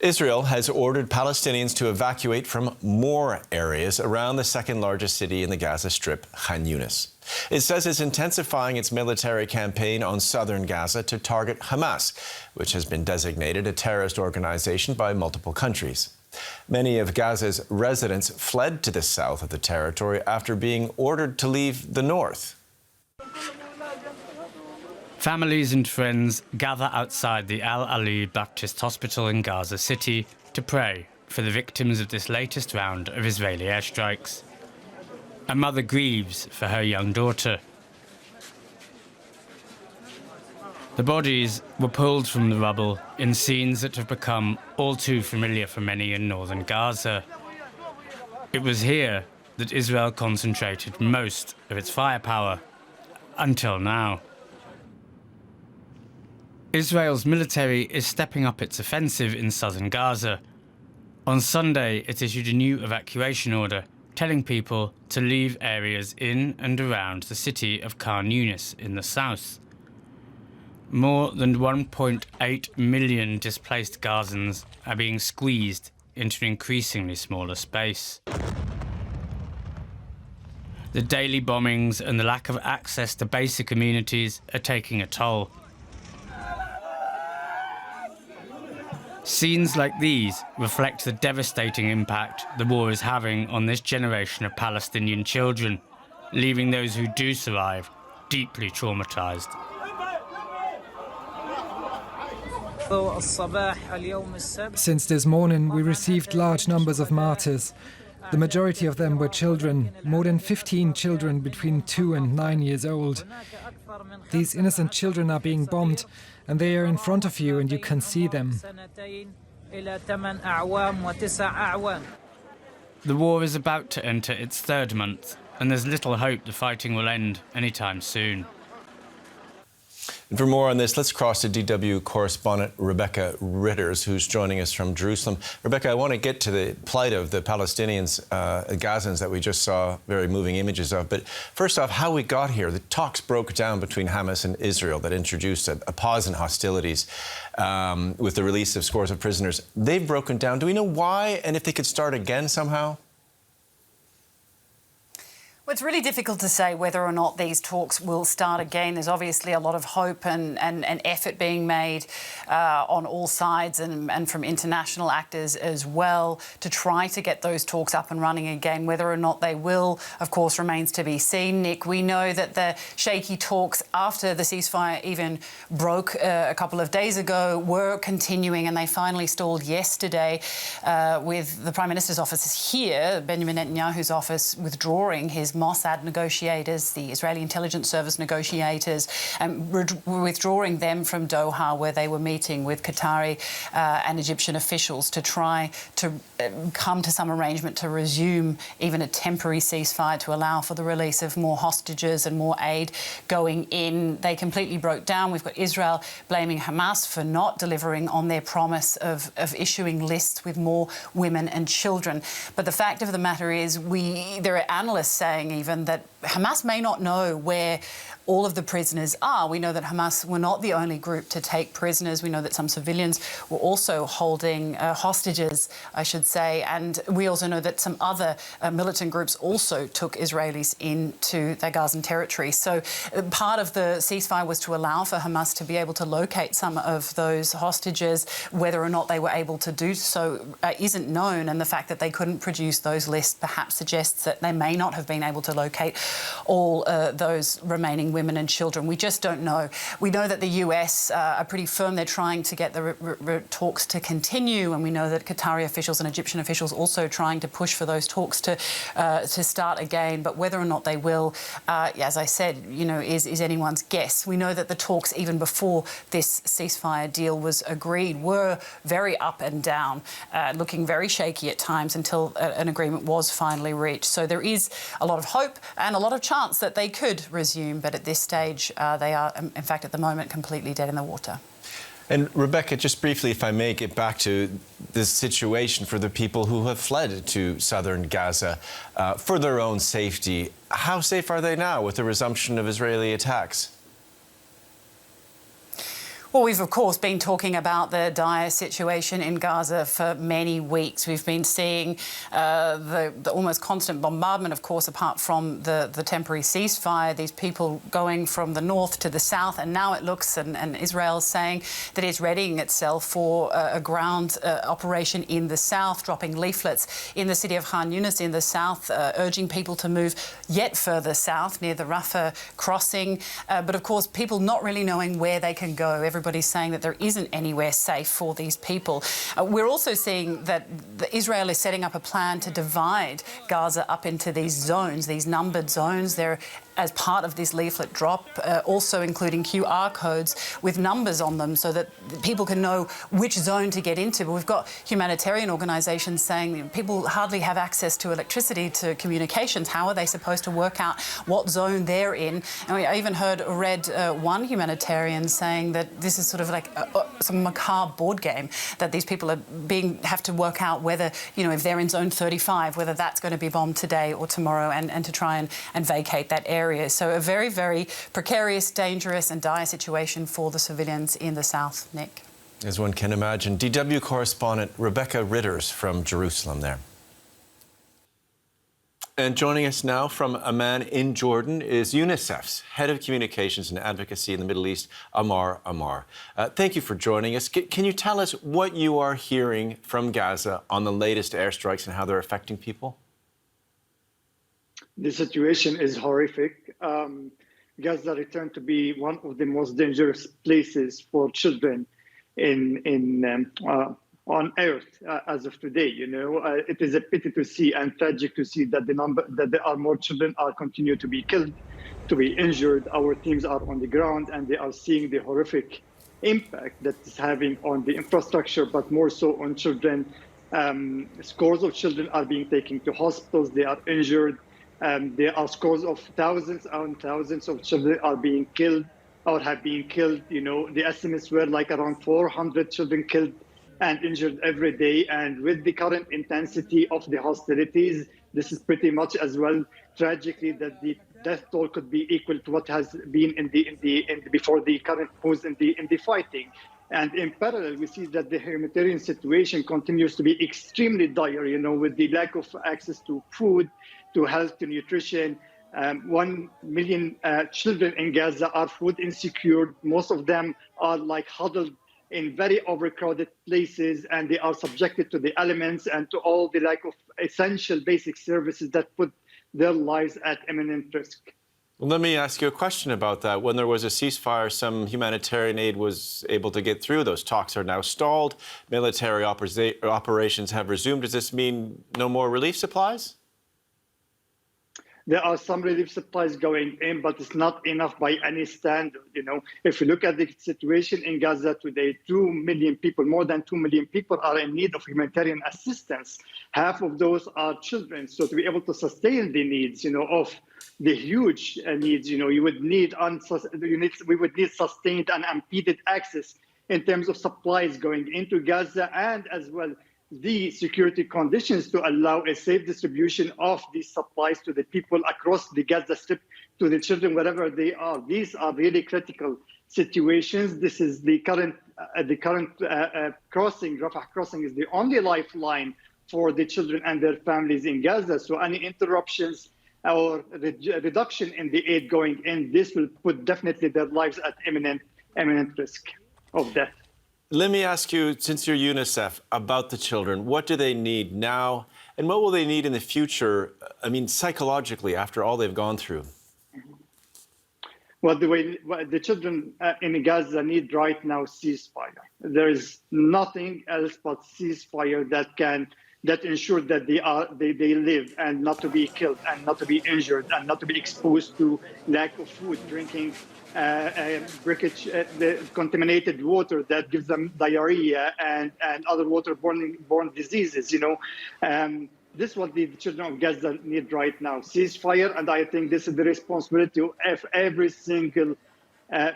Israel has ordered Palestinians to evacuate from more areas around the second largest city in the Gaza Strip, Younis. It says it's intensifying its military campaign on southern Gaza to target Hamas, which has been designated a terrorist organization by multiple countries. Many of Gaza's residents fled to the south of the territory after being ordered to leave the north. Families and friends gather outside the Al-Ali Baptist Hospital in Gaza City to pray for the victims of this latest round of Israeli airstrikes. A mother grieves for her young daughter. The bodies were pulled from the rubble in scenes that have become all too familiar for many in northern Gaza. It was here that Israel concentrated most of its firepower, until now. Israel's military is stepping up its offensive in southern Gaza. On Sunday, it issued a new evacuation order, telling people to leave areas in and around the city of Khan Younis in the south. More than 1.8 million displaced Gazans are being squeezed into an increasingly smaller space. The daily bombings and the lack of access to basic amenities are taking a toll. Scenes like these reflect the devastating impact the war is having on this generation of Palestinian children, leaving those who do survive deeply traumatized. Since this morning, we received large numbers of martyrs. The majority of them were children, more than 15 children between 2 and 9 years old. These innocent children are being bombed, and they are in front of you and you can see them. The war is about to enter its third month, and there's little hope the fighting will end anytime soon. And for more on this, let's cross to DW correspondent Rebecca Ritters, who's joining us from Jerusalem. Rebecca, I want to get to the plight of the Palestinians, Gazans, that we just saw very moving images of. But first off, how we got here. The talks broke down between Hamas and Israel that introduced a pause in hostilities with the release of scores of prisoners. They've broken down. Do we know why, and if they could start again somehow? Well, it's really difficult to say whether or not these talks will start again. There's obviously a lot of hope and effort being made on all sides and from international actors as well to try to get those talks up and running again. Whether or not they will, of course, remains to be seen. Nick, we know that the shaky talks after the ceasefire even broke a couple of days ago were continuing, and they finally stalled yesterday with the Prime Minister's office here, Benjamin Netanyahu's office, withdrawing his Mossad negotiators, the Israeli intelligence service negotiators, and withdrawing them from Doha, where they were meeting with Qatari and Egyptian officials to try to come to some arrangement to resume even a temporary ceasefire to allow for the release of more hostages and more aid going in. They completely broke down. We've got Israel blaming Hamas for not delivering on their promise of issuing lists with more women and children. But the fact of the matter is, there are analysts saying even that Hamas may not know where all of the prisoners are. We know that Hamas were not the only group to take prisoners. We know that some civilians were also holding hostages, I should say. And we also know that some other militant groups also took Israelis into their Gazan territory. So part of the ceasefire was to allow for Hamas to be able to locate some of those hostages. Whether or not they were able to do so isn't known. And the fact that they couldn't produce those lists perhaps suggests that they may not have been able to locate all those remaining women and children. We just don't know. We know that the US are pretty firm. They're trying to get the talks to continue, and we know that Qatari officials and Egyptian officials also trying to push for those talks to start again. But whether or not they will, as I said, is anyone's guess. We know that the talks, even before this ceasefire deal was agreed, were very up and down, looking very shaky at times until an agreement was finally reached. So there is a lot of hope and a lot of chance that they could resume, but at this stage they are, in fact, at the moment, completely dead in the water. And Rebecca, just briefly, if I may get back to this situation for the people who have fled to southern Gaza for their own safety, how safe are they now with the resumption of Israeli attacks? Well, we've, of course, been talking about the dire situation in Gaza for many weeks. We've been seeing the almost constant bombardment, of course, apart from the temporary ceasefire, these people going from the north to the south. And now it looks, and Israel's saying that it's readying itself for a ground operation in the south, dropping leaflets in the city of Khan Younis in the south, urging people to move yet further south near the Rafah crossing. But, of course, people not really knowing where they can go. Everybody's saying that there isn't anywhere safe for these people. We're also seeing that Israel is setting up a plan to divide Gaza up into these zones, these numbered zones. They're as part of this leaflet drop, also including QR codes with numbers on them so that people can know which zone to get into. But we've got humanitarian organisations saying people hardly have access to electricity, to communications. How are they supposed to work out what zone they're in? And I even read one humanitarian saying that this is sort of like some macabre board game, that these people are have to work out whether, if they're in zone 35, whether that's going to be bombed today or tomorrow, and to try and vacate that area. So a very, very precarious, dangerous and dire situation for the civilians in the south, Nick. As one can imagine. DW correspondent Rebecca Ritters from Jerusalem there. And joining us now from Amman in Jordan is UNICEF's Head of Communications and Advocacy in the Middle East, Ammar. Thank you for joining us. Can you tell us what you are hearing from Gaza on the latest airstrikes and how they're affecting people? The situation is horrific. Gaza returned to be one of the most dangerous places for children on Earth as of today. It is a pity to see and tragic to see that there are more children are continue to be killed, to be injured. Our teams are on the ground and they are seeing the horrific impact that it's having on the infrastructure, but more so on children. Scores of children are being taken to hospitals. They are injured. There are scores of thousands and thousands of children are being killed or have been killed. The estimates were like around 400 children killed and injured every day. And with the current intensity of the hostilities, this is pretty much as well tragically that the death toll could be equal to what has been before the current pause in the fighting. And in parallel, we see that the humanitarian situation continues to be extremely dire, with the lack of access to food, to health, to nutrition. 1 million children in Gaza are food insecure. Most of them are huddled in very overcrowded places, and they are subjected to the elements and to all the lack of essential basic services that put their lives at imminent risk. Well, let me ask you a question about that. When there was a ceasefire, some humanitarian aid was able to get through. Those talks are now stalled. Military operations have resumed. Does this mean no more relief supplies? There are some relief supplies going in, but it's not enough by any standard. If you look at the situation in Gaza today, 2 million people, more than 2 million people are in need of humanitarian assistance. Half of those are children. So to be able to sustain the needs, of the huge needs, we would need sustained and unimpeded access in terms of supplies going into Gaza, and as well the security conditions to allow a safe distribution of these supplies to the people across the Gaza Strip, to the children wherever they are. These are really critical situations. This is the current crossing. Rafah crossing is the only lifeline for the children and their families in Gaza. So any interruptions or reduction in the aid going in, this will put definitely their lives at imminent risk of death. Let me ask you, since you're UNICEF, about the children. What do they need now, and what will they need in the future, psychologically, after all they've gone through? Well, the children in Gaza need right now ceasefire. There is nothing else but ceasefire that ensure that they live and not to be killed and not to be injured and not to be exposed to lack of food, drinking breakage, the contaminated water that gives them diarrhea and other waterborne diseases. This is what the children of Gaza need right now: ceasefire. And I think this is the responsibility of every single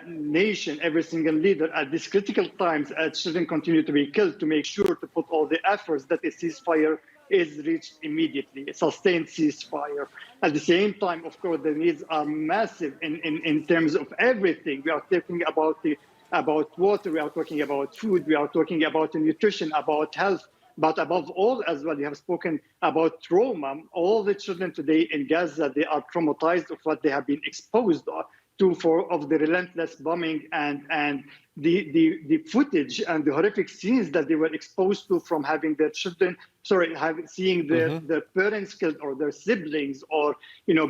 nation, every single leader at these critical times, as children continue to be killed, to make sure to put all the efforts that a ceasefire is reached immediately, a sustained ceasefire. At the same time, of course, the needs are massive in terms of everything. We are talking about the about water, we are talking about food, we are talking about nutrition, about health. But above all, as well, you have spoken about trauma. All the children today in Gaza, they are traumatized of what they have been exposed to of the relentless bombing and the footage and the horrific scenes that they were exposed to from having their children, seeing their parents killed or their siblings, or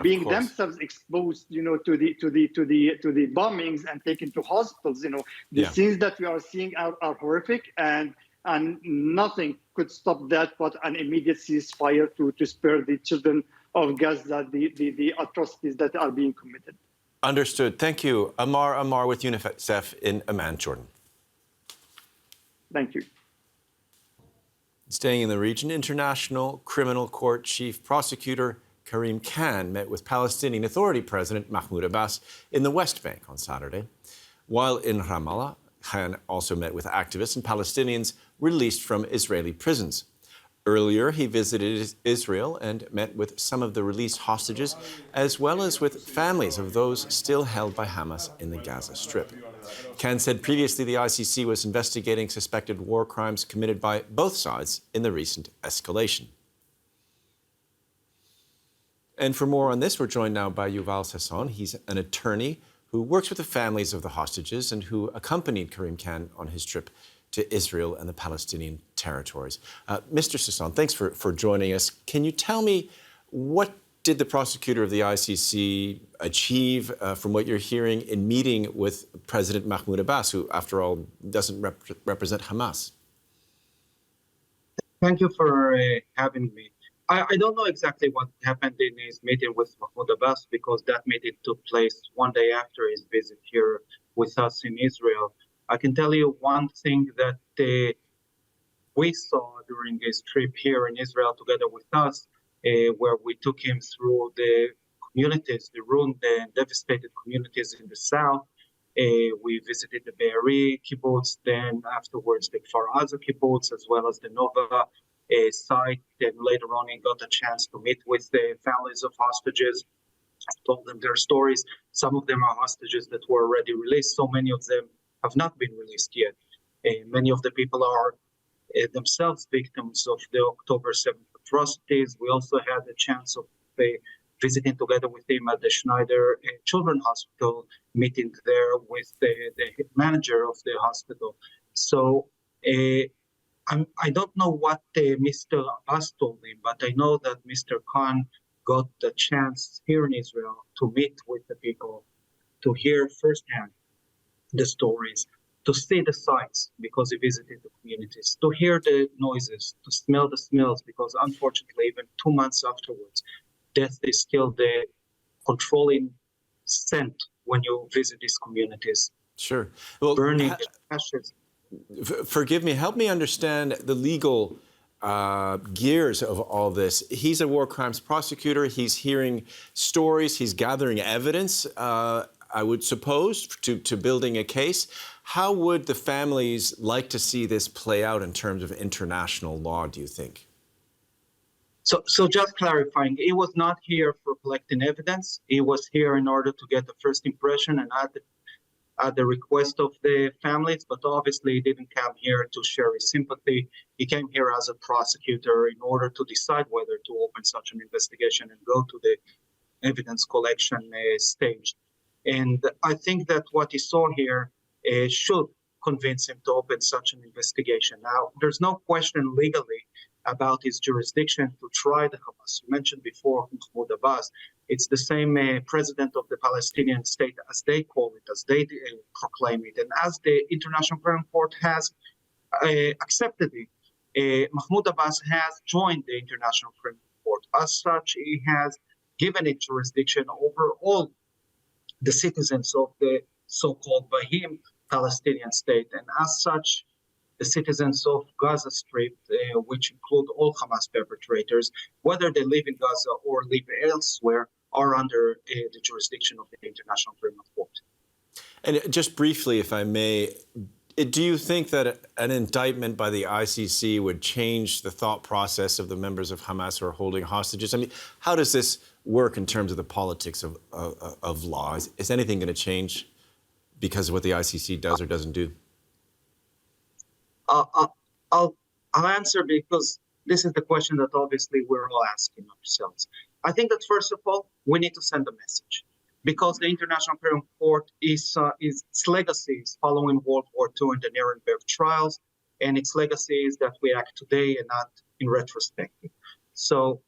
being themselves exposed, to the bombings and taken to hospitals. The scenes that we are seeing are horrific, and nothing could stop that but an immediate ceasefire to spare the children of Gaza the atrocities that are being committed. Understood. Thank you. Ammar with UNICEF in Amman, Jordan. Thank you. Staying in the region, International Criminal Court Chief Prosecutor Karim Khan met with Palestinian Authority President Mahmoud Abbas in the West Bank on Saturday. While in Ramallah, Khan also met with activists and Palestinians released from Israeli prisons. Earlier, he visited Israel and met with some of the released hostages, as well as with families of those still held by Hamas in the Gaza Strip. Khan said previously the ICC was investigating suspected war crimes committed by both sides in the recent escalation. And for more on this, we're joined now by Yuval Sasson. He's an attorney who works with the families of the hostages and who accompanied Karim Khan on his trip to Israel and the Palestinian territories. Mr. Sasson, thanks for joining us. Can you tell me, what did the prosecutor of the ICC achieve from what you're hearing in meeting with President Mahmoud Abbas, who, after all, doesn't represent Hamas? Thank you for having me. I don't know exactly what happened in his meeting with Mahmoud Abbas, because that meeting took place one day after his visit here with us in Israel. I can tell you one thing that we saw during his trip here in Israel together with us, where we took him through the communities, the ruined and devastated communities in the south. We visited the Be'eri kibbutz, then afterwards the Kfar Aza kibbutz, as well as the Nova site. Then later on, he got a chance to meet with the families of hostages. I told them their stories. Some of them are hostages that were already released. So many of them have not been released yet. Many of the people are themselves victims of the October 7th atrocities. We also had the chance of visiting together with him at the Schneider Children's Hospital, meeting there with the manager of the hospital. So I don't know what Mr. Abbas told him, but I know that Mr. Khan got the chance here in Israel to meet with the people, to hear firsthand the stories, to see the sights because he visited the communities, to hear the noises, to smell the smells, because unfortunately, even 2 months afterwards, death is still the controlling scent when you visit these communities. Sure. Well, burning ashes. Forgive me, help me understand the legal gears of all this. He's a war crimes prosecutor. He's hearing stories. He's gathering evidence, I would suppose, to building a case. How would the families like to see this play out in terms of international law, do you think? So just clarifying, he was not here for collecting evidence. He was here in order to get the first impression and at the request of the families, but obviously he didn't come here to share his sympathy. He came here as a prosecutor in order to decide whether to open such an investigation and go to the evidence collection stage. And I think that what he saw here should convince him to open such an investigation. Now, there's no question legally about his jurisdiction to try the Hamas. You mentioned before Mahmoud Abbas. It's the same president of the Palestinian state, as they call it, as they proclaim it, and as the International Criminal Court has accepted it. Mahmoud Abbas has joined the International Criminal Court. As such, he has given it jurisdiction over all the citizens of the so-called by him Palestinian state, and as such, the citizens of Gaza Strip, which include all Hamas perpetrators, whether they live in Gaza or live elsewhere, are under the jurisdiction of the International Criminal Court. And just briefly, if I may, do you think that an indictment by the ICC would change the thought process of the members of Hamas who are holding hostages? I mean, how does this work in terms of the politics of law? Is anything going to change because of what the ICC does or doesn't do? I'll answer, because this is the question that obviously we're all asking ourselves. I think that first of all, we need to send a message, because the International Criminal Court its legacy is following World War II and the Nuremberg trials, and its legacy is that we act today and not in retrospective. So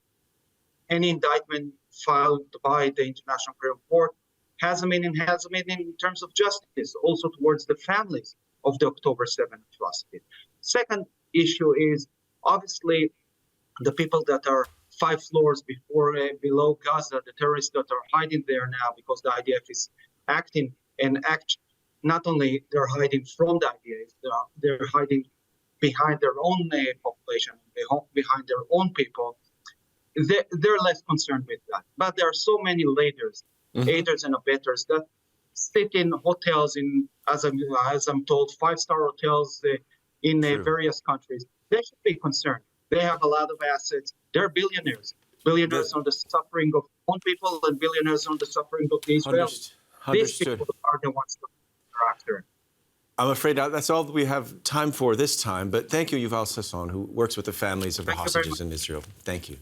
any indictment filed by the International Criminal Court has a meaning in terms of justice, also towards the families of the October 7th atrocity. Second issue is obviously the people that are 5 floors below Gaza, the terrorists that are hiding there now because the IDF is acting, not only they're hiding from the IDF, they're hiding behind their own population, behind their own people. They're less concerned with that. But there are so many aiders and abettors that sit in hotels as I'm told, 5-star hotels in various countries. They should be concerned. They have a lot of assets. They're billionaires on the suffering of own people and billionaires on the suffering of the Israelis. These people are the ones that are after. I'm afraid that's all that we have time for this time, but thank you, Yuval Sasson, who works with the families of the hostages in Israel. Thank you.